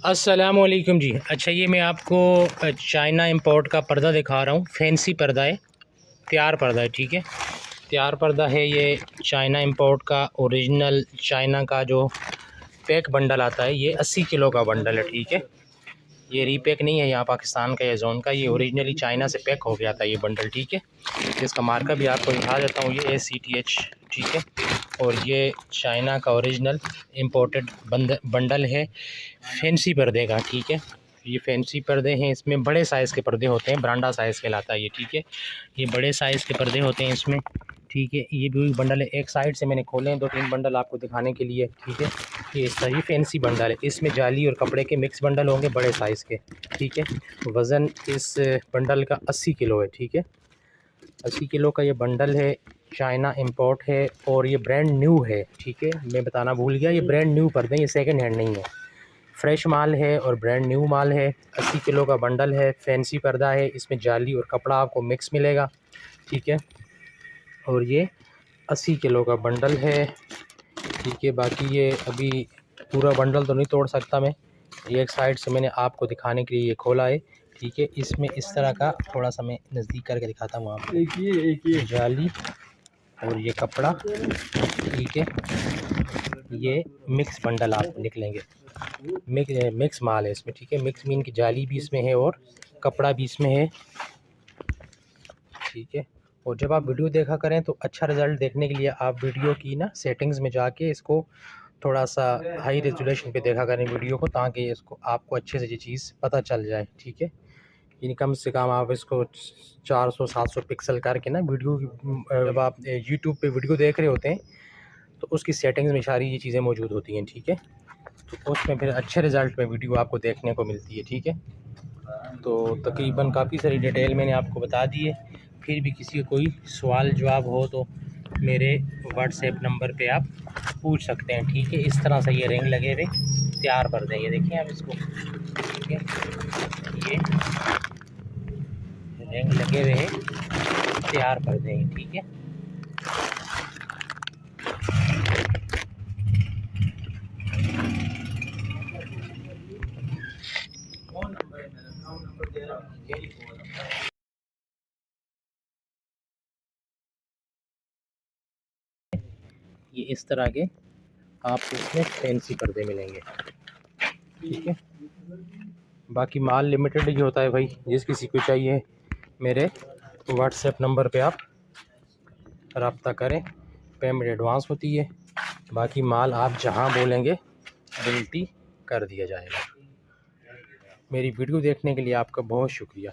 अस्सलामुअलैकुम जी। अच्छा, ये मैं आपको चाइना इंपोर्ट का पर्दा दिखा रहा हूँ। फैंसी पर्दा है, तैयार पर्दा है। ठीक है, तैयार पर्दा है ये चाइना इंपोर्ट का। ओरिजिनल चाइना का जो पैक बंडल आता है, ये 80 किलो का बंडल है। ठीक है, ये रीपैक नहीं है यहाँ पाकिस्तान का या जोन का, ये ओरिजिनली चाइना से पैक हो गया था ये बंडल। ठीक है, इसका मार्का भी आपको दिखा देता हूँ, ये ACTH। ठीक है, और ये चाइना का ओरिजिनल इंपोर्टेड बंडल है फैंसी पर्दे का। ठीक है, ये फैंसी पर्दे हैं, इसमें बड़े साइज़ के पर्दे होते हैं, ब्रांडा साइज़ कहलाता है ये। ठीक है, ये बड़े साइज़ के पर्दे होते हैं इसमें। ठीक है, ये भी बंडल है, एक साइड से मैंने खोले हैं 2-3 बंडल आपको दिखाने के लिए। ठीक है, ये इस तरह फैंसी बंडल है, इसमें जाली और कपड़े के मिक्स बंडल होंगे बड़े साइज़ के। ठीक है, वज़न इस बंडल का 80 किलो है। ठीक है, 80 किलो का ये बंडल है, चाइना इंपोर्ट है और ये ब्रांड न्यू है। ठीक है, मैं बताना भूल गया, ये ब्रांड न्यू पर्दे, ये सेकंड हैंड नहीं है, फ्रेश माल है और ब्रांड न्यू माल है। 80 किलो का बंडल है, फैंसी पर्दा है, इसमें जाली और कपड़ा आपको मिक्स मिलेगा। ठीक है, और ये 80 किलो का बंडल है। ठीक है, बाकी ये अभी पूरा बंडल तो नहीं तोड़ सकता मैं, ये एक साइड से मैंने आपको दिखाने के लिए ये खोला है। ठीक है, इसमें इस तरह का थोड़ा सा मैं नज़दीक करके दिखाता हूँ आपको। एक ये जाली और ये कपड़ा। ठीक है, ये मिक्स बंडल आप निकलेंगे, मिक्स माल है इसमें। ठीक है, मिक्स मीन की जाली भी इसमें है और कपड़ा भी इसमें है। ठीक है, और जब आप वीडियो देखा करें तो अच्छा रिज़ल्ट देखने के लिए आप वीडियो की ना सेटिंग्स में जाके इसको थोड़ा सा हाई रेजोल्यूशन पे देखा करें वीडियो को, ताकि इसको आपको अच्छे से ये चीज़ पता चल जाए। ठीक है, यानी कम से कम आप इसको 400-700 पिक्सल करके ना वीडियो जब आप यूट्यूब पे वीडियो देख रहे होते हैं तो उसकी सेटिंग्स में सारी ये चीज़ें मौजूद होती हैं। ठीक है, तो उसमें फिर अच्छे रिज़ल्ट में वीडियो आपको देखने को मिलती है। ठीक है, तो तकरीबन काफ़ी सारी डिटेल मैंने आपको बता दी है। फिर भी किसी का कोई सवाल जवाब हो तो मेरे व्हाट्सएप नंबर पे आप पूछ सकते हैं। ठीक है, इस तरह से ये रिंग लगे हुए तैयार कर देंगे, देखिए आप इसको। ठीक है, ये रिंग लगे हुए हैं, तैयार कर देंगे। ठीक है, ये इस तरह के आपको इसमें फैंसी पर्दे मिलेंगे। ठीक है, बाकी माल लिमिटेड ही होता है भाई, जिस किसी को चाहिए मेरे व्हाट्सएप नंबर पे आप रब्ता करें, पेमेंट एडवांस होती है, बाकी माल आप जहां बोलेंगे डिलीवरी कर दिया जाएगा। मेरी वीडियो देखने के लिए आपका बहुत शुक्रिया।